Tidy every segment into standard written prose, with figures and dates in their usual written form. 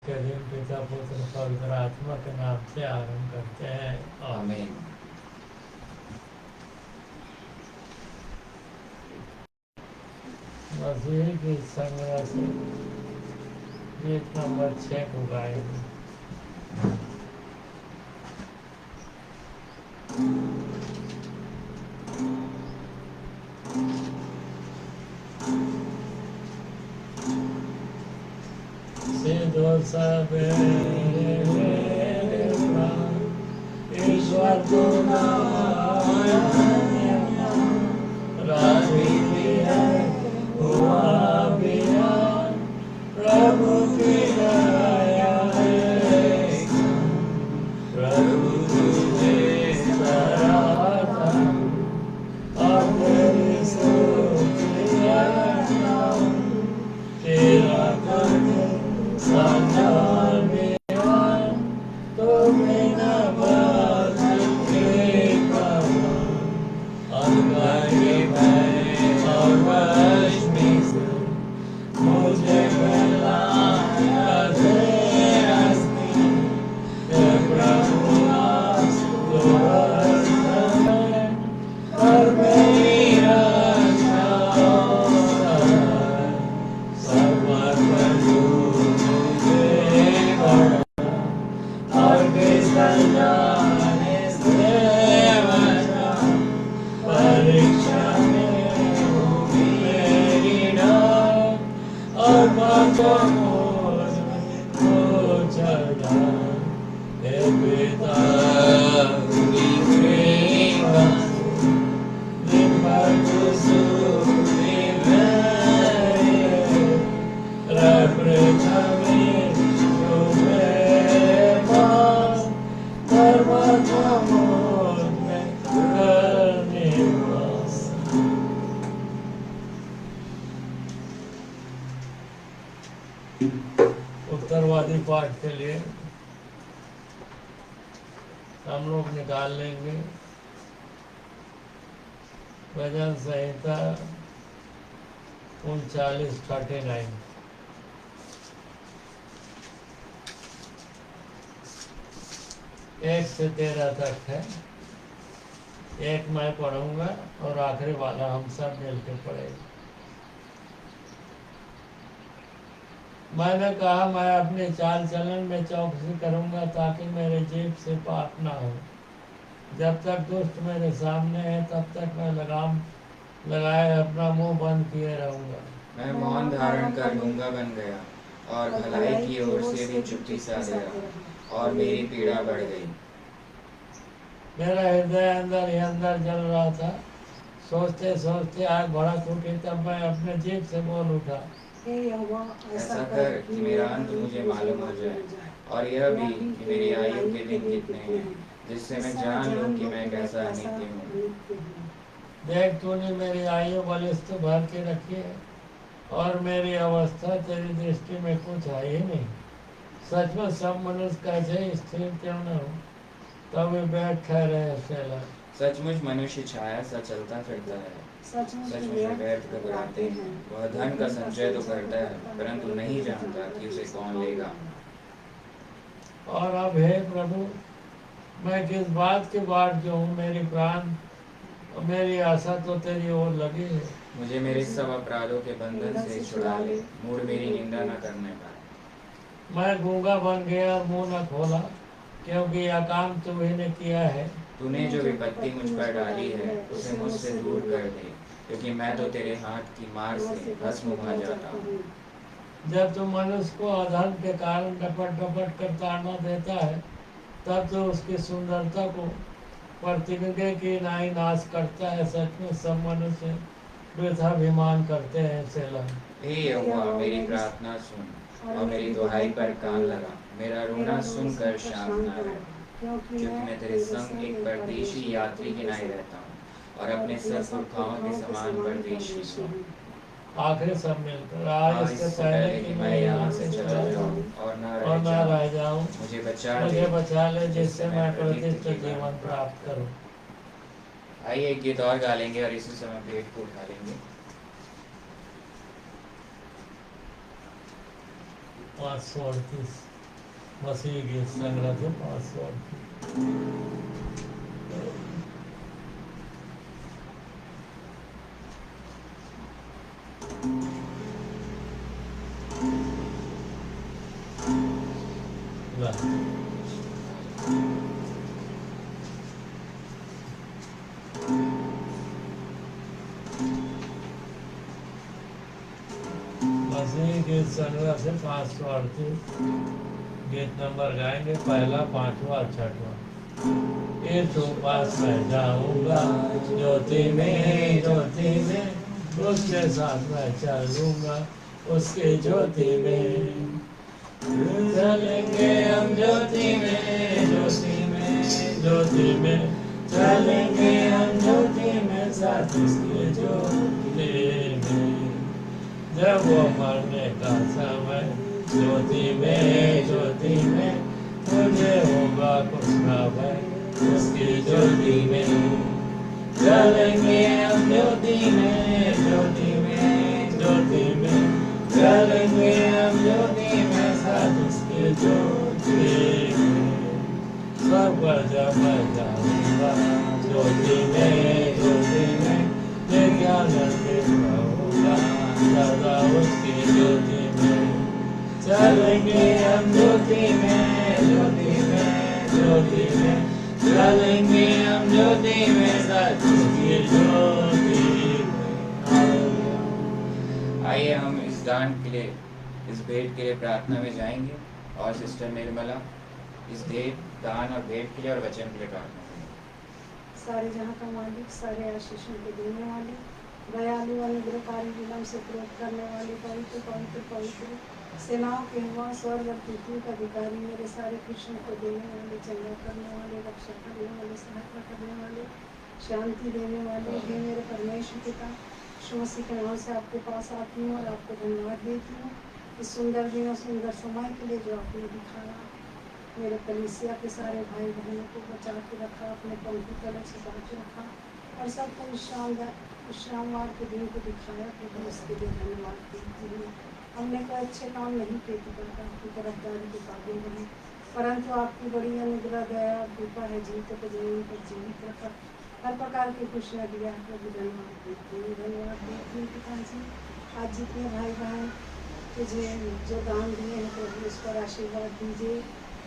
के दिन पिता पुत्र पवित्र आत्मा के नाम से आरंभ करते हैं। आमीन। मसीह की संग्रह से गीत नंबर 6 को गाएंगे। सिद्धो सबेरे मेरे प्राण ईश्वर तुम्हारा राधि हुआ बिहान प्रभु की दया है प्रभु तुझे सराहता और तेरी स्तुतियाँ तेरा कर संजान बिहान तुम्हें न बात के कमान अनगाही मैं और रश्मि से मुझे मिलाया तेरा स्नेह हे प्रभु आस दुर्लभ है और मेरी रक्षा है समर्पण तुझे बड़ा और किसन जाने से बचा परीक्षा में होगी मेरी डाल और बातों को चढ़ा हे पिता की प्रेमा दिन भर तू सुनी मेरे रब्र में जो मेरे पास परमात्मा मोद में करने वास। उत्तरवादी पाठ के लिए हम लोग निकाल लेंगे भजन संहिता 39 1 से 13 तक है। एक मैं पढ़ूंगा और आखिरी वाला हम सब मिलकर पढ़ेंगे। मैंने कहा मैं अपने चाल चलन में चौकसी करूंगा ताकि मेरे जीभ से पाप ना हो। जब तक दुष्ट मेरे सामने है तब तक मैं लगाम लगाए अपना मुंह बंद किए रहूंगा। मैं मौन धारण कर गूंगा बन गया और भलाई की ओर से भी चुप्पी सा गया और मेरी पीड़ा बढ़ गई। मेरा हृदय अंदर ही अंदर जल रहा था। सोचते सोचते आग भड़क उठी तब मैं अपने जीभ से बोल उठा। ऐसा कर कि मेरा अंत मुझे मालूम हो जाए और यह भी कि मेरी आयु के दिन कितने हैं, जिससे मैं जान लूं कि मैं कैसा अनित्य हूँ। देख तूने मेरी आयु बलिष्ठ भर के रखी है और मेरी अवस्था तेरी दृष्टि में कुछ है ही नहीं। सचमुच सब मनुष्य कैसे स्थिर क्यों न हो तब वे बैठ ठहरे सेला। सचमुच मनुष्य छाया सा चलता फिरता है, सचमुच व्यर्थ घबराते हैं। वह धन का संचय तो करता है परंतु नहीं जानता कि उसे कौन लेगा। और अब हे प्रभु मैं किस बात की बाट जो हूँ। मेरी प्राण और मेरी आशा तो तेरी ओर लगी है। मुझे मेरे सब अपराधों के बंधन से छुड़ा ले, मूढ़ मेरी निंदा न करने पाए। मैं गूंगा बन गया और मुंह न खोला क्योंकि यह काम तुम्ही ने किया है। तूने जो विपत्ति मुझ पर डाली है उसे मुझसे दूर कर दे, क्योंकि मैं तो तेरे हाथ की मार से भस्म भा जाता हूँ। जब तुम मनुष्य को अधर्म के कारण डपट डपट कर ताड़ना देता है तब तो उसकी सुंदरता को प्रतिज्ञा की नाई नाश करता है। सच में सब मनुष्य वृथाभिमान करते हैं सेला। हे यहोवा मेरी प्रार्थना सुन और मेरी दुहाई पर कान लगा। मेरा रोना सुनकर शांत न रह, क्योंकि मैं तेरे संग एक परदेशी यात्री की नाई रहता हूँ और अपने सब पुरखाओं के समान परदेशी हूँ। आखिर सब मिलकर आज इससे पहले कि मैं यहाँ से चला जाऊँ और न रह जाऊँ मुझे बचा ले जिससे मैं प्रतिष्ठित जीवन प्राप्त करूँ। आइए एक गीत और गा लेंगे और इसी समय पेट को उठा लेंगे। 538 मसीह गीत संग्रह से 500 मसीह गीत संग्रह से 538 गीत नंबर गाएंगे, पहला, पांचवा, छठवा। ये तो पास में जाऊंगा ज्योति में उसके साथ मैं चलूंगा उसके ज्योति में। चलेंगे हम ज्योति में चलेंगे हम ज्योति में साथ उसके ज्योति में। जब वो मरने का समय ज्योति में मुझे होगा कुछ ना भय उसकी ज्योति में। चलेंगे हम ज्योति में चलेंगे हम ज्योति में साथ उसकी ज्योति में। सब पर जब मैं जाऊंगा ज्योति में लेके आनंद पाऊंगा सदा उसकी ज्योति में। चलेंगे हम ज्योति में चलेंगे हम ज्योति में साथ उसकी ज्योति में। आइए हम इस दान के लिए, इस भेंट के लिए प्रार्थना में जाएंगे और सिस्टर निर्मला इस दान और भेंट के लिए और वचन के लिए प्रार्थना करेंगे। सारे जहाँ का मालिक, सारे आशीषों के देने वाले, दयालु अनुग्रहकारी, विलम्ब से क्रोध करने वाले, पवित्र पवित्र पवित्र सेनाओं के हुआ स्वर्ग और पृथ्वी का अधिकारी, मेरे सारे कृष्ण को देने वाले, चंगा करने वाले, रक्षा करने वाले, सहायता करने वाले, शांति देने वाले, हे मेरे परमेश्वर पिता, यीशु मसीह के नाम से आपके पास आती हूँ और आपको धन्यवाद देती हूँ इस सुंदर दिन और सुंदर समय के लिए जो आपने दिखाया। मेरे कलीसिया के सारे भाई बहनों को बचा के रखा, अपने पंखी तलक छुपा के रखा और सबको विश्रामवार के दिन को दिखाया, प्रभु उसके लिए धन्यवाद देती हूँ। हमने कोई अच्छे काम नहीं किए पिता, आपकी तरफदारी के काबिल नहीं, परंतु आपकी बड़ी अनुग्रह दया कृपा है, जीते को जमीन पर जीवित रखा, हर प्रकार की खुशियाँ दिया है। प्रभु धन्यवाद देती हूँ पिताजी। आज जितने भाई बहन तुझे जो दान दिए हैं प्रभु उस पर आशीर्वाद दीजिए,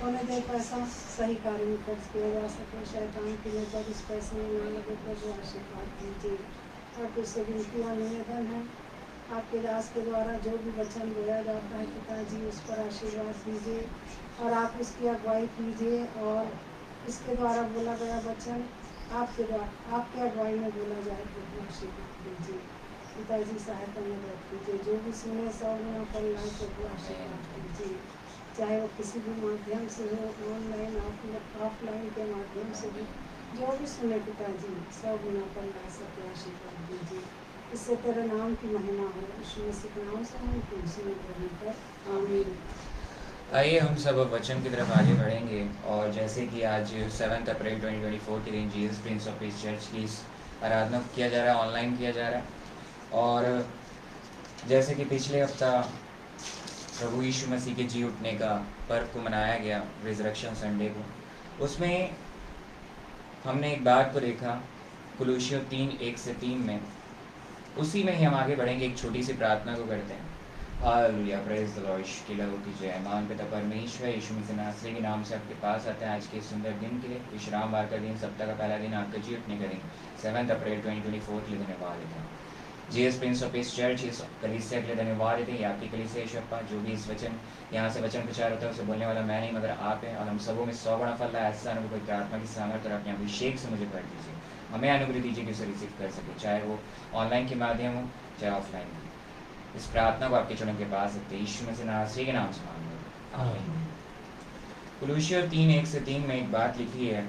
उन्हें दे पैसा सही कार्य में खर्च किया जा सके, शैतान की नजर इस पैसे में ना लगे, प्रभु आशीर्वाद दीजिए। और तुझसे विनती और निवेदन है, आपके दास के द्वारा जो भी वचन बोला जाता है पिताजी उस पर आशीर्वाद दीजिए और आप उसकी अगुवाई कीजिए, और इसके द्वारा बोला गया वचन आपके द्वारा आपके अगुवाई में बोला जाए, प्रभु आशीर्वाद दीजिए पिताजी, सहायता में कीजिए। जो भी सुने 100 गुना फल लाए, प्रभु आशीर्वाद दीजिए, चाहे वो किसी भी माध्यम से हो, ऑनलाइन ऑफलाइन के माध्यम से भी, जो भी सुने पिताजी 100 गुना फल ला सके, आशीर्वाद दीजिए। इससे तेरे नाम की महिमा हो, यीशु मसीह के नाम से हम तुलसी में ग्रहण कर आमीन। आइए हम सब वचन की तरफ आगे बढ़ेंगे और जैसे कि आज 7 अप्रैल 2024 के दिन Jesus Prince of peace church की आराधना किया जा रहा है, ऑनलाइन किया जा रहा है। और जैसे कि पिछले हफ्ता प्रभु यीशु मसीह के जी उठने का पर्व को मनाया गया, रिजरेक्शन संडे को, उसमें हमने एक बात को देखा कुलूसियों 3:1-3 में, उसी में ही हम आगे बढ़ेंगे। एक छोटी सी प्रार्थना को करते हैं। हालेलुया, प्रेज द लॉर्ड की लहू की जय। मान पिता परमेश्वर यीशु मसीह नासरी के नाम से आपके पास आते हैं आज के सुंदर दिन के लिए, विश्रामवार का दिन, सप्ताह का पहला दिन, आपका जी उठने का दिन 7 अप्रैल 2024 के लिए धन्यवाद देते हैं। GS Prince of peace church इस कलीसिया के लिए धन्यवाद देते हैं। आपकी कलीसिया यीशु, जो भी इस वचन यहाँ से वचन प्रचार होता है उसे बोलने वाला मैं नहीं मगर आप हैं, और हम सबों में 100 गुना फल लाए। ऐसा अनुभव कोई आत्मा की सामर्थ्य और अपने अभिषेक से मुझे कर दीजिए, हमें अनुग्रह दीजिए कि उसे रिसीव कर सके, चाहे वो ऑनलाइन के माध्यम हो चाहे ऑफलाइन। इस प्रार्थना को आपके चरणों के पास रखते यीशु मसीह नासरी के नाम से मांगते हैं, आमीन। कुलूसियों 3:1-3 में एक बात लिखी है,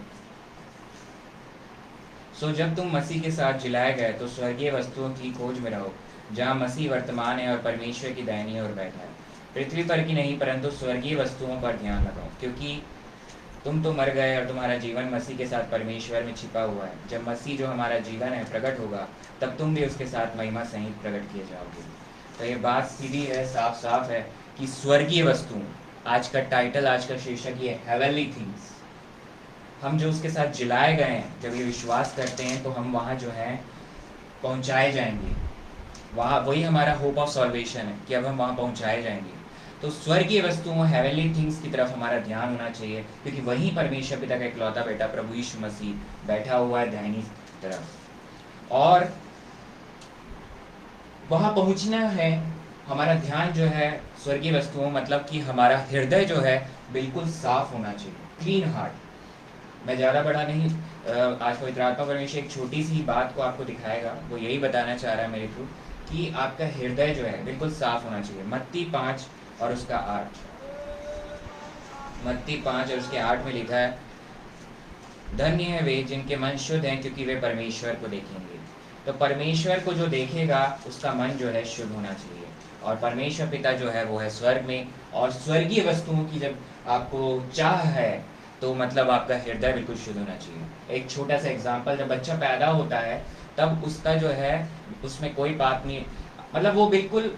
सो जब तुम मसीह के साथ जिलाए गए तो स्वर्गीय वस्तुओं की खोज में रहो, जहाँ मसीह वर्तमान है और परमेश्वर की दाहिनी ओर बैठा है। पृथ्वी पर की नहीं परंतु स्वर्गीय वस्तुओं पर ध्यान लगाओ, क्योंकि तुम तो मर गए और तुम्हारा जीवन मसीह के साथ परमेश्वर में छिपा हुआ है। जब मसीह जो हमारा जीवन है प्रकट होगा, तब तुम भी उसके साथ महिमा सहित प्रकट किए जाओगे। तो ये बात सीधी है, साफ साफ है कि स्वर्गीय वस्तुओं, आज का टाइटल, आज का शीर्षक ये हेवनली थिंग्स। हम जो उसके साथ जिलाए गए हैं, जब ये विश्वास करते हैं तो हम वहाँ जो है पहुँचाए जाएंगे। वहाँ वही हमारा होप ऑफ सॉल्वेशन है कि अब हम वहाँ पहुँचाए जाएंगे। तो स्वर्गीय वस्तुओं, हेवनली थिंग्स की तरफ हमारा ध्यान होना चाहिए, क्योंकि वहीं परमेश्वर पिता का इकलौता बेटा प्रभु यीशु मसीह बैठा हुआ है दाहिनी तरफ। और वहाँ पहुँचना है, हमारा ध्यान जो है स्वर्गीय वस्तुओं, मतलब कि हमारा हृदय जो है बिल्कुल साफ होना चाहिए, क्लीन हार्ट। मैं ज़्यादा बड़ा नहीं, आज पवित्र आत्मा परमेश्वर एक छोटी सी बात को आपको दिखाएगा, वो यही बताना चाह रहा है मेरे थ्रू कि आपका हृदय जो है बिल्कुल साफ होना चाहिए। मत्ती 5 और उसका 8, मत्ती 5 और उसके 8 में लिखा है, धन्य है वे जिनके मन शुद्ध हैं, क्योंकि वे परमेश्वर को देखेंगे। तो परमेश्वर को जो देखेगा उसका मन जो है शुद्ध होना चाहिए। और परमेश्वर पिता जो है वो है स्वर्ग में, और स्वर्गीय वस्तुओं की जब आपको चाह है तो मतलब आपका हृदय बिल्कुल शुद्ध होना चाहिए। एक छोटा सा एग्जांपल, जब बच्चा पैदा होता है तब उसका जो है उसमें कोई पाप नहीं, मतलब वो बिल्कुल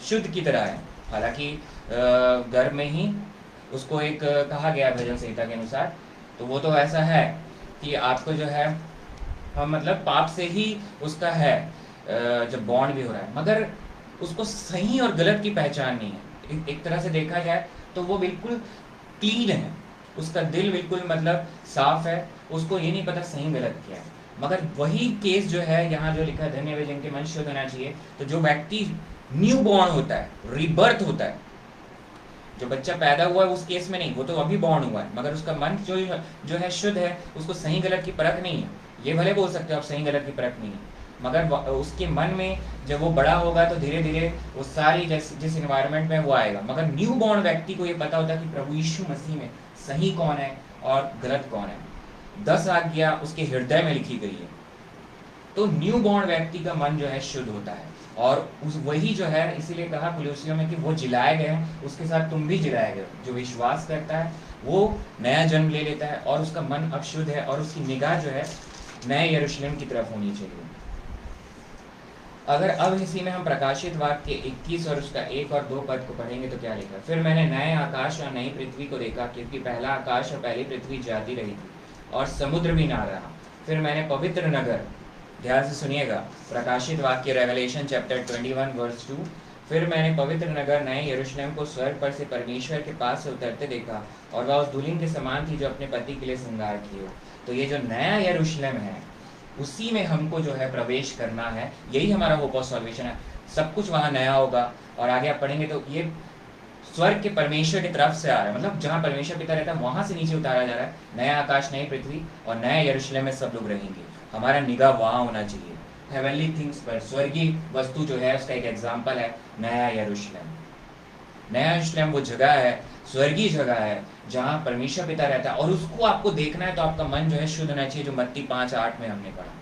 शुद्ध की तरह है। हालांकि घर में ही उसको एक कहा गया भजन संहिता के अनुसार, तो वो तो ऐसा है कि आपको जो है मतलब पाप से ही उसका है जब बॉन्ड भी हो रहा है, मगर उसको सही और गलत की पहचान नहीं है। एक तरह से देखा जाए तो वो बिल्कुल क्लीन है, उसका दिल बिल्कुल मतलब साफ है, उसको ये नहीं पता सही गलत क्या है। मगर वही केस जो है यहाँ जो लिखा है, धन्य वे जिनके मन शुद्ध होना चाहिए। तो जो व्यक्ति न्यू बॉर्न होता है, रीबर्थ होता है, जो बच्चा पैदा हुआ है उस केस में नहीं, वो तो अभी बॉर्न हुआ है, मगर उसका मन जो है शुद्ध है, उसको सही गलत की परख नहीं है। ये भले बोल सकते हो आप सही गलत की परख नहीं है, मगर उसके मन में जब वो बड़ा होगा तो धीरे धीरे वो सारी जिस इन्वायरमेंट में वो आएगा। मगर न्यू बॉर्न व्यक्ति को ये पता होता है कि प्रभु यीशु मसीह में सही कौन है और गलत कौन है। 10 आज्ञा उसके हृदय में लिखी गई है। तो न्यू बॉर्न व्यक्ति का मन जो है शुद्ध होता है, और उस वही जो है, इसीलिए कहा कुलुसियों में कि वो जिलाए गए हैं, उसके साथ तुम भी जिलाए गए। जो विश्वास करता है वो नया जन्म ले लेता है, और उसका मन अब शुद्ध है, और उसकी निगाह जो है नए यरूशलेम की तरफ होनी चाहिए। अगर अब इसी में हम प्रकाशित वाक्य 21 और उसका 1 और 2 पद को पढ़ेंगे तो क्या लिखा, फिर मैंने नए आकाश और नई पृथ्वी को देखा, क्योंकि पहला आकाश और पहली पृथ्वी जाती रही थी और समुद्र भी ना रहा। फिर मैंने पवित्र नगर, ध्यान से सुनिएगा, प्रकाशित वाक्य रेवलेशन चैप्टर 21 वर्स 2, फिर मैंने पवित्र नगर नए यरूशलेम को स्वर्ग पर से परमेश्वर के पास से उतरते देखा, और वह उस दुल्हन के समान थी जो अपने पति के लिए श्रृंगार की हो। तो ये जो नया यरूशलेम है उसी में हमको जो है प्रवेश करना है, यही हमारा होप ऑफ सॉल्वेशन है। सब कुछ वहाँ नया होगा। और आगे आप पढ़ेंगे तो ये स्वर्ग के परमेश्वर की तरफ से आ रहा है, मतलब जहाँ परमेश्वर पिता रहता है वहाँ से नीचे उतारा जा रहा है। नया आकाश, नई पृथ्वी और नया यरूशलेम में सब लोग रहेंगे। हमारा निगाह वहाँ होना चाहिए, हेवनली थिंग्स पर। स्वर्गीय वस्तु जो है उसका एक एग्जाम्पल है नया यरूशलेम। नया यरूशलेम वो जगह है, स्वर्गीय जगह है, जहाँ परमेश्वर पिता रहता है, और उसको आपको देखना है तो आपका मन जो है शुद्ध होना चाहिए, जो मत्ती 5:8 में हमने पढ़ा।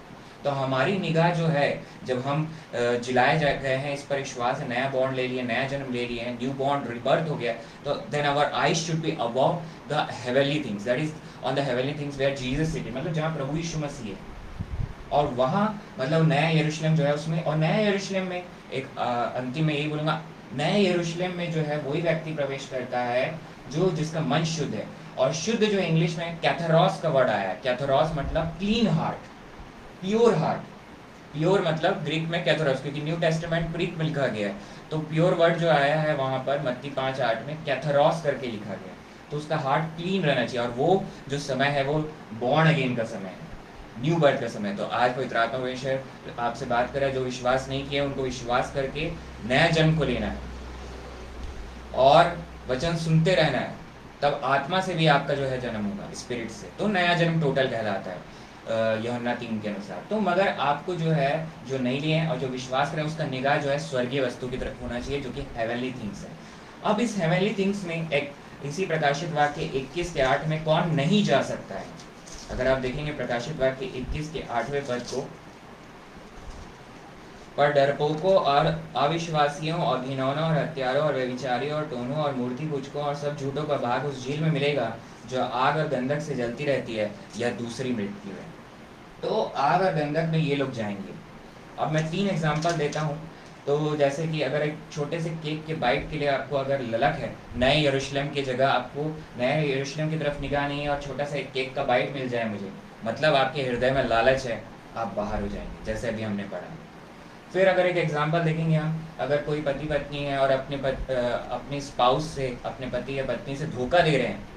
तो हमारी निगाह जो है, जब हम जिलाए गए हैं, इस पर विश्वास है, नया बॉर्न ले लिए, नया जन्म ले लिए, न्यू बॉर्न रिबर्थ हो गया, तो then our eyes should be above the heavenly things, that is on the heavenly things where Jesus sits, मतलब जहाँ प्रभु यीशु मसीह है। और वहाँ मतलब नया यरूशलेम जो है उसमें, और नया यरूशलेम में एक अंतिम में यही बोलूँगा, नए यरूशलेम में जो है वही व्यक्ति प्रवेश करता है जो जिसका मन शुद्ध है। और शुद्ध जो इंग्लिश में कैथरोस का वर्ड आया है, कैथरोस मतलब clean heart, pure heart. Pure मतलब ग्रीक में कैथरोस, क्योंकि न्यू टेस्टामेंट ग्रीक में लिखा गया है, तो प्योर वर्ड जो आया है वहाँ पर मत्ती 5:8 में कैथरोस करके लिखा गया। तो उसका हार्ट क्लीन रहना चाहिए, और वो जो समय है वो बॉर्न अगेन का समय है, न्यू बर्थ का समय। तो आज पवित्र आत्मा परमेश्वर आपसे बात कर रहा है, जो विश्वास नहीं किया उनको विश्वास करके नया जन्म को लेना है, और वचन सुनते रहना है, तब आत्मा से भी आपका जो है जन्म होगा, स्पिरिट से। तो नया जन्म टोटल कहलाता है यूहन्ना 3 के अनुसार। तो मगर आपको जो है, जो नहीं लिए हैं और जो विश्वास करें, उसका निगाह जो है स्वर्गीय वस्तु की तरफ होना चाहिए, जो कि हेवनली थिंग्स है। अब इस हेवनली थिंग्स में एक इसी प्रकाशित वाक्य 21 के 8 में कौन नहीं जा सकता है। अगर आप देखेंगे प्रकाशित वाक्य 21 के 8वें पद को, पर डरपोकों और अविश्वासियों और घिनौनों और हत्यारों और व्यभिचारियों और टोनों और मूर्ति पूजकों और सब झूठों का भाग उस झील में मिलेगा जो आग और गंधक से जलती रहती है, यह दूसरी मृत्यु है। तो आग और गंधक में ये लोग जाएंगे। अब मैं 3 एग्जाम्पल देता हूँ तो जैसे कि अगर एक छोटे से केक के बाइट के लिए आपको अगर ललक है, नए यरूशलेम की जगह आपको नए यरूशलेम की तरफ निगाह नहीं है और छोटा सा एक केक का बाइट मिल जाए मुझे, मतलब आपके हृदय में लालच है, आप बाहर हो जाएंगे, जैसे अभी हमने पढ़ा। फिर अगर एक एग्जाम्पल देखेंगे हम, अगर कोई पति पत्नी है और अपने स्पाउस से, अपने पति या पत्नी से धोखा दे रहे हैं,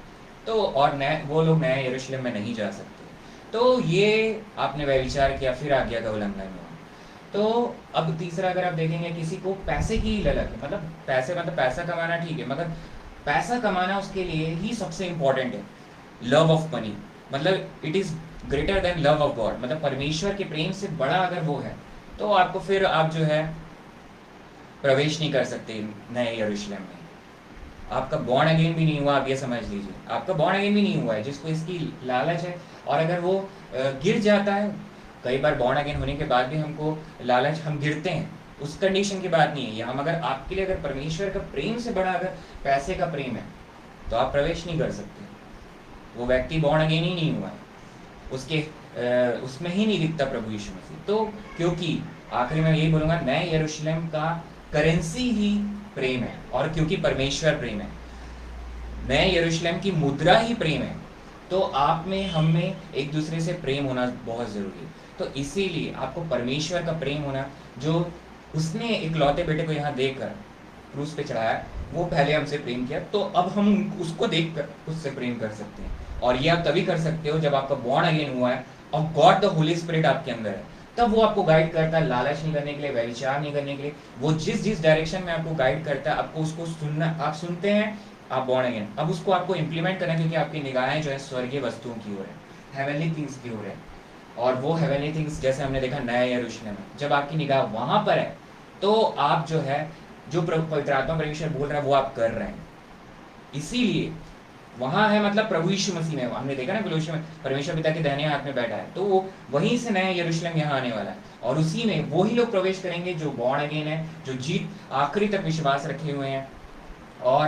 तो और वो लोग नए यरूशलेम में नहीं जा सकते, तो ये आपने व्यभिचार किया, फिर आज्ञा का उल्लंघन हुआ। तो अब तीसरा अगर आप देखेंगे, किसी को पैसे की ललक है, मतलब पैसा कमाना ठीक है, मगर पैसा कमाना उसके लिए ही सबसे इंपॉर्टेंट है, लव ऑफ मनी, मतलब it is greater than love of God, मतलब परमेश्वर के प्रेम से बड़ा अगर वो है, तो आपको फिर आप जो है प्रवेश नहीं कर सकते नए यरूशलेम में। आपका बॉर्न अगेन भी नहीं हुआ, आप ये समझ लीजिए, आपका बॉर्न अगेन भी नहीं हुआ है, जिसको इसकी लालच है। और अगर वो गिर जाता है, कई बार बॉर्न अगेन होने के बाद भी हमको लालच, हम गिरते हैं, उस कंडीशन की बात नहीं है। हम अगर आपके लिए अगर परमेश्वर का प्रेम से बड़ा अगर पैसे का प्रेम है, तो आप प्रवेश नहीं कर सकते। वो व्यक्ति बॉर्न अगेन ही नहीं हुआ है, उसके उसमें ही नहीं दिखता प्रभु यीशु मसीह। तो क्योंकि आखिरी में यही बोलूंगा, नए यरूशलेम का करेंसी ही प्रेम है, और क्योंकि परमेश्वर प्रेम है, नए यरूशलेम की मुद्रा ही प्रेम है, तो आप में, हम में एक दूसरे से प्रेम होना बहुत जरूरी है। तो इसीलिए आपको परमेश्वर का प्रेम होना, जो उसने एक लौते बेटे को यहाँ देकर क्रूस पे चढ़ाया, वो पहले हमसे प्रेम किया, तो अब हम उसको देखकर उससे प्रेम कर सकते हैं। और ये आप तभी कर सकते हो जब आपका बॉर्न अगेन हुआ है और गॉड द होली स्पिरिट आपके अंदर है, तब वो आपको गाइड करता है, लालच नहीं करने के लिए, व्यभिचार नहीं करने के लिए। वो जिस डायरेक्शन में आपको गाइड करता है, आपको उसको सुनना, आप सुनते हैं, आप बॉर्न अगेन, अब उसको आपको इम्प्लीमेंट करना है, क्योंकि आपकी निगाहें जो है स्वर्गीय वस्तुओं की ओर है, हेवनली थिंग्स की ओर है। और वो हेवनली थिंग्स, जैसे हमने देखा नया यरूशलेम में, जब आपकी निगाह वहां पर है, तो आप जो है, जो पवित्र आत्मा परमेश्वर बोल रहा है वो आप कर रहे हैं। इसीलिए वहां है, मतलब प्रभु यीशु मसीह में, हमने देखा ना कुलूश में परमेश्वर पिता के दाहिने हाथ में बैठा है, तो वो वहीं से नया यरूशलेम यहाँ आने वाला है, और उसी में वही लोग प्रवेश करेंगे जो बॉर्न अगेन है, जो जीत आखिरी तक विश्वास रखे हुए हैं, और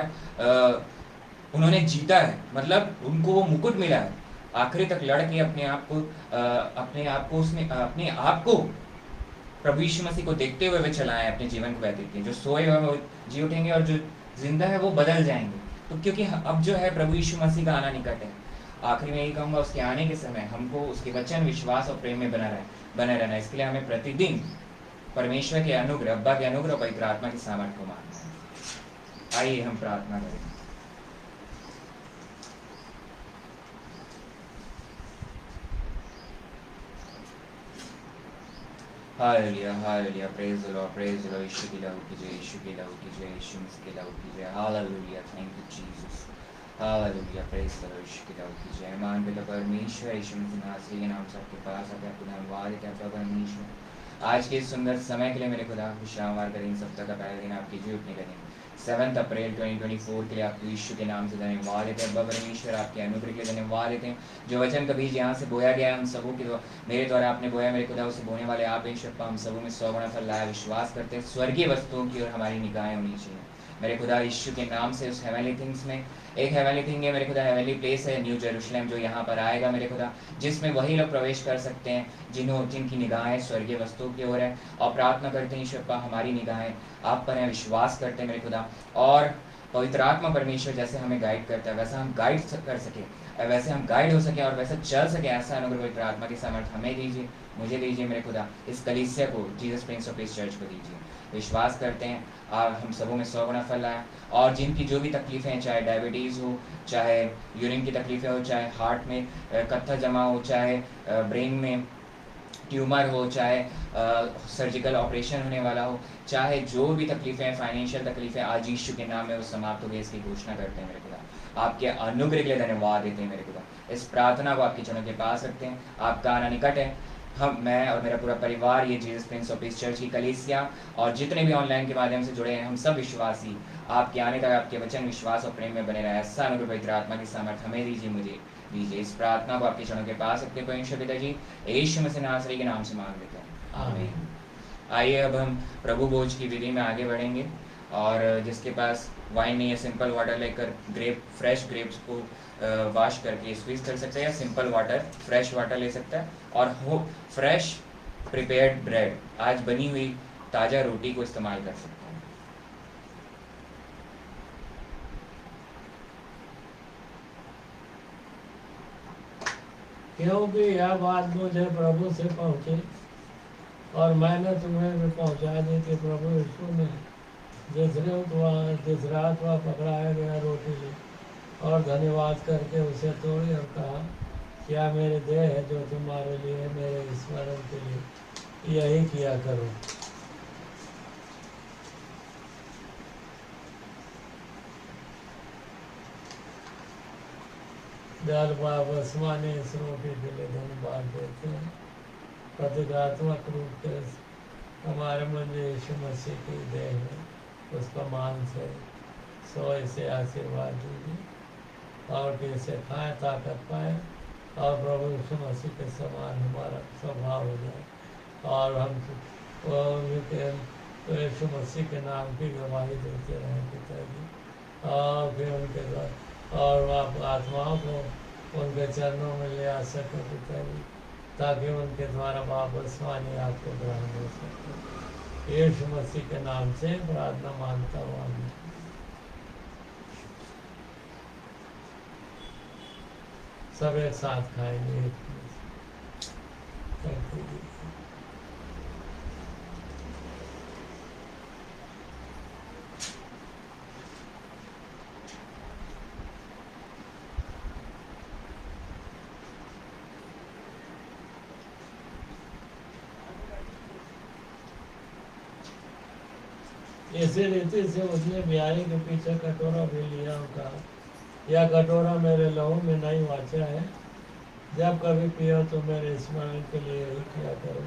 उन्होंने जीता है, मतलब उनको वो मुकुट मिला है, आखिरी तक लड़ के अपने आप को प्रभु यीशु मसीह को देखते हुए वे चलाएं, अपने जीवन को व्यतीत किए। जो सोए हुए वो जी उठेंगे, और जो जिंदा है वो बदल जाएंगे। तो क्योंकि अब जो है प्रभु यीशु मसीह का आना निकट है, आखिरी में यही कहूँगा, उसके आने के समय हमको उसके वचन, विश्वास और प्रेम में बने रहना। इसके लिए हमें प्रतिदिन परमेश्वर के अनुग्रह, अब्बा के अनुग्रह, पवित्र आत्मा की सामर्थ्य को मानना है। आइए हम प्रार्थना करें। Hallelujah, hallelujah, praise the Lord, praise the Lord. यीशु की लहू की जय, यीशु की लहू की जय, यीशु मसीह की लहू की जय। Hallelujah, thank you Jesus. Hallelujah, praise the Lord, यीशु की लहू की जय। मान पिता परमेश्वर, यीशु मसीह नासरी के नाम से आपके पास आकर आपको धन्यवाद देते हैं परमेश्वर, आज के इस सुंदर समय के लिए मेरे खुदा। विश्रामवार का दिन, सप्ताह का पहला दिन, आपकी जीवनी का दिन, 7 अप्रैल 2024 के लिए आपको यीशु के नाम से धन्यवाद देते हैं। परमेश्वर आपके अनुग्रह के लिए धन्यवाद देते हैं। जो वचन कभी यहाँ से बोया गया, हम सबों के मेरे द्वारा आपने बोया, मेरे खुदा उसे बोने वाले आप ईश्वर, हम सबों में 100 गुना फल लाया। विश्वास करते हैं स्वर्गीय वस्तुओं की ओर हमारी निगाहें होनी चाहिए मेरे खुदा, यीशु के नाम से। उस हेवनली थिंग्स में एक हेवनली थिंग है मेरे खुदा, हेवनली प्लेस है न्यू जेरूशलेम, जो यहाँ पर आएगा मेरे खुदा, जिसमें वही लोग प्रवेश कर सकते हैं जिनकी निगाहें स्वर्गीय वस्तुओं की ओर है। और प्रार्थना करते हैं ईश्वर, हमारी निगाहें आप पर हैं, विश्वास करते हैं मेरे खुदा, और पवित्र आत्मा परमेश्वर जैसे हमें गाइड करता है, वैसा हम गाइड कर सके, वैसे हम गाइड हो सके और वैसे चल सके। ऐसा अनुग्रह पवित्र आत्मा की सामर्थ्य हमें दीजिए, मुझे दीजिए मेरे खुदा, इस कलीसिया को, Jesus Prince of peace church को दीजिए। विश्वास करते हैं हम सबों में 100 गुना फल आए, और जिनकी जो भी तकलीफ़ें हैं, चाहे डायबिटीज़ हो, चाहे यूरिन की तकलीफ़ें हो, चाहे हार्ट में पत्थर जमा हो, चाहे ब्रेन में ट्यूमर हो, चाहे सर्जिकल ऑपरेशन होने वाला हो, चाहे जो भी तकलीफ़ें हैं, फाइनेंशियल तकलीफ़ें, आज यीशु के नाम में वो समाप्त हो गई, इसकी घोषणा करते हैं मेरे खुदा। आपके अनुग्रह के लिए धन्यवाद देते हैं मेरे खुदा। इस प्रार्थना को आपके चरणों के पास रखते हैं। आपका आना निकट है। मैं और मेरा पूरा परिवार, ये Jesus Prince of peace church की कलीसिया, और जितने भी ऑनलाइन के माध्यम से जुड़े हैं, हम सब विश्वासी आपके आने तक आपके वचन, विश्वास और प्रेम में बने रहे। ऐसा अनुग्रह पवित्र आत्मा की सामर्थ्य हमें दीजिए, मुझे दीजिए। इस प्रार्थना को आपके चरणों के पास रखते परमेश्वर पिता जी, यीशु मसीह नासरी के नाम से मांग लेते हैं, आमीन। आइए अब हम प्रभु भोज की विधि में आगे बढ़ेंगे, और जिसके पास वाइन नहीं है, सिंपल वाटर लेकर फ्रेश ग्रेप्स को वॉश करके स्क्वीज कर सकते हैं, या सिंपल वाटर, फ्रेश वाटर ले सकता है, और हो फ्रेश प्रिपेयर्ड ब्रेड, आज बनी हुई ताज़ा रोटी को इस्तेमाल कर सकता हूँ। क्योंकि यह बात मुझे प्रभु से पहुँची और मैंने तुम्हें भी पहुँचा दी कि प्रभु यीशु ने जिस रात वह पकड़ाया गया रोटी ली और धन्यवाद करके उसे तोड़ी और कहा, क्या मेरे देह है जो तुम्हारे लिए मेरे स्मरण के लिए यही किया करो। दयालु बाबा ने इस रोटी के लिए धन्यवाद देते हैं। प्रतीकात्मक रूप से हमारे मन यीशु मसीह की देह है, उसका मांस है, सो इसे आशीर्वाद दीजिए और कि इसे खाएं, ताकत पाए और प्रभु यीशु मसीह के समान हमारा स्वभाव हो जाए और हम तो यीशु मसीह के नाम की गवाही देते रहें पिताजी। और फिर उनके और आप आत्माओं को उनके चरणों में ले आ सके पिताजी, ताकि उनके द्वारा वापस वाणी आपको ग्रहण हो सके। यीशु मसीह के नाम से प्रार्थना मांगता हूँ, आमीन। सब एक साथ खाएंगे। इसी रीति से उसने ब्याही के पीछे कटोरा भी लिया और कहा, यह कटोरा मेरे लहू में नई वाचा है, जब कभी पियो तो मेरे स्मरण के लिए यही किया करो।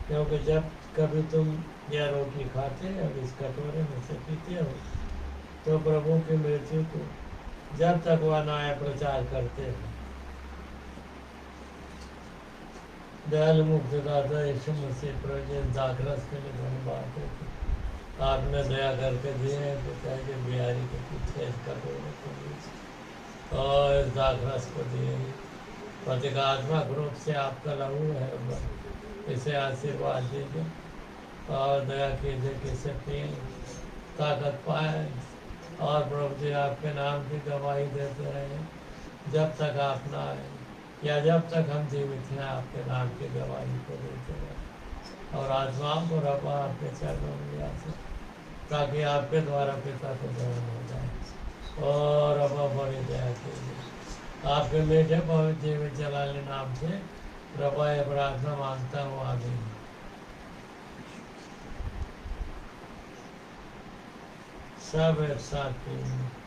क्योंकि जब कभी तुम यह रोटी खाते और इस कटोरे में से पीते हो तो प्रभु की मृत्यु को जब तक वह नया प्रचार करते हैं। दयालु मुक्तिदाता यीशु मसीह प्रभु दाखरस के लिए धन्यवाद देते। आपने दया करके दिए पिताजी बिहारी के पीछे इस कटोरे को और इस दाखरस को दिए। प्रतीकात्मक रूप से आपका लहू है, इसे आशीर्वाद दीजिए और दया कीजिए कि इसे पिए, ताकत पाए और प्रभु जी आपके नाम की गवाही देते रहें जब तक आप ना आए, या जब तक हम जीवित हैं आपके नाम की गवाही को देते रहें और आत्माओं को रबा आपके चरणों में ला सके, ताकि आपके द्वारा पिता को ग्रहण हो जाए। और रबा बड़ी दया कीजिए, आपके मीठे पवित्र जीवित जलाली नाम से रबा ये प्रार्थना मांगता हूँ, आमीन। सब एक साथ पीएंगे।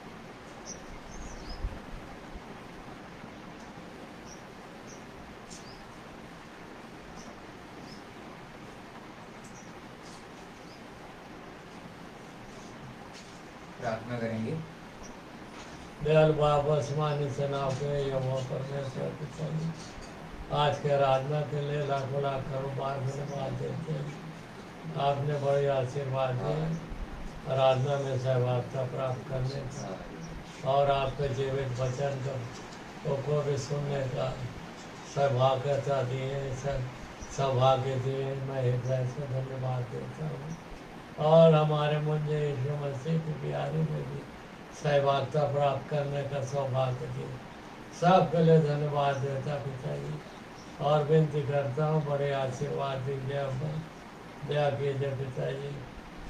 प्रार्थना करेंगे। दयाल बाप आसमानी से नाव के यहोवा परमेश्वर पिताजी, आज के आराधना के लिए लाखों लाख करोबार धन्यवाद देते हैं। आपने बड़ी आशीर्वाद दिए आराधना में सहभागिता प्राप्त करने का और आपके जीवित वचन को भी सुनने का सौभाग्यता दिए, सौभाग्य दिए। मैं हृदय से धन्यवाद देता हूँ और हमारे मुझे यीशु मसीह की प्यारी में भी सहभागिता प्राप्त करने का सौभाग्य दिए। सबके लिए धन्यवाद देता पिताजी और विनती करता हूँ बड़े आशीर्वाद दीजिए, अपन दया कीजिए पिताजी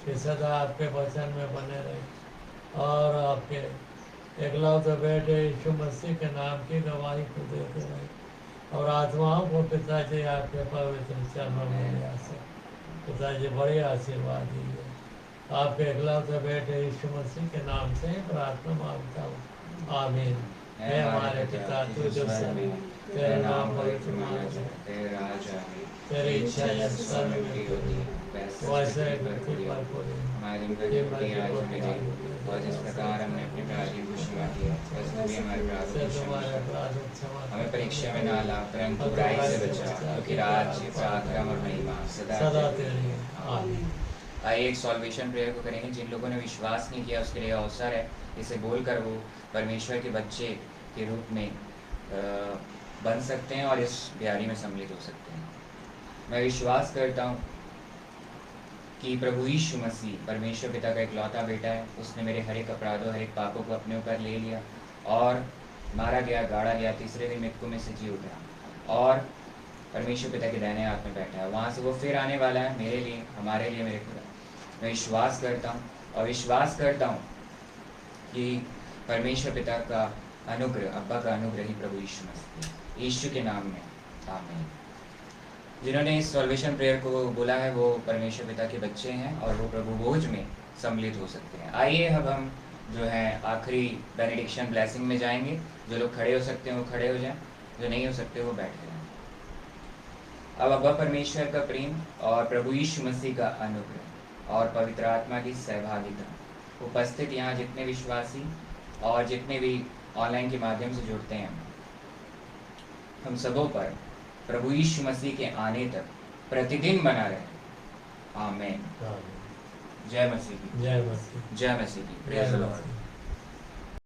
कि सदा आपके वचन में बने रहे और आपके एकलौते बेटे यीशु मसीह के नाम की गवाही को देते रहे और आत्माओं को पिताजी आपके पवित्र चरणों में ले आ सके। पिताजी बड़े आशीर्वाद दीजिए, आपके एकलौते बेटे यीशु मसीह के नाम से प्रार्थना मांगता हूँ, आमीन। हे हमारे पिता तू जो समय तेरा नाम पवित्र माना जाए, तेरा राज आए, तेरी इच्छा जैसे स्वर्ग में की होती है वैसे पृथ्वी पर पूरी हमारे दिन की रोटी आज हमें दे और जिस प्रकार हमने अपने अपराधी को क्षमा किया वैसे भी हमारे अपराध हमें परीक्षा में ना ला परंतु बुराई से बचा, क्योंकि राज्य पराक्रम और महिमा सदा तेरी है, आमीन। आइए एक सॉल्वेशन प्रेयर को करेंगे। जिन लोगों ने विश्वास नहीं किया उसके लिए अवसर है, इसे बोलकर वो परमेश्वर के बच्चे के रूप में बन सकते हैं और इस ब्यारी में सम्मिलित हो सकते हैं। मैं विश्वास करता हूँ कि प्रभु यीशु मसीह परमेश्वर पिता का इकलौता बेटा है। उसने मेरे हर एक अपराधों, हर एक पापों को अपने ऊपर ले लिया और मारा गया, गाड़ा गया, तीसरे दिन मृतकों में से जी उठा और परमेश्वर पिता के दाहिने हाथ में बैठा है। वहाँ से वो फिर आने वाला है मेरे लिए, हमारे लिए, मेरे खुदा। मैं विश्वास करता हूँ और विश्वास करता हूँ कि परमेश्वर पिता का अनुग्रह, अब्बा का अनुग्रह ही प्रभु यीशु मसीह, यीशु के नाम में आमीन। जिन्होंने इस सॉल्वेशन प्रेयर को बोला है वो परमेश्वर पिता के बच्चे हैं और वो प्रभु भोज में सम्मिलित हो सकते हैं। आइए अब हम जो है आखिरी बेनेडिक्शन ब्लेसिंग में जाएंगे। जो लोग खड़े हो सकते हैं वो खड़े हो जाएं, जो नहीं हो सकते वो बैठ जाएं। अब अब्बा परमेश्वर का प्रेम और प्रभु यीशु मसीह का अनुग्रह और पवित्र आत्मा की सहभागिता उपस्थित यहाँ जितने विश्वासी और जितने भी ऑनलाइन के माध्यम से जुड़ते हैं, हम सबों पर प्रभु यीशु मसीह के आने तक प्रतिदिन बना रहे। आमीन। जय मसीह की। जय मसीह। जय मसीह की। Praise the Lord.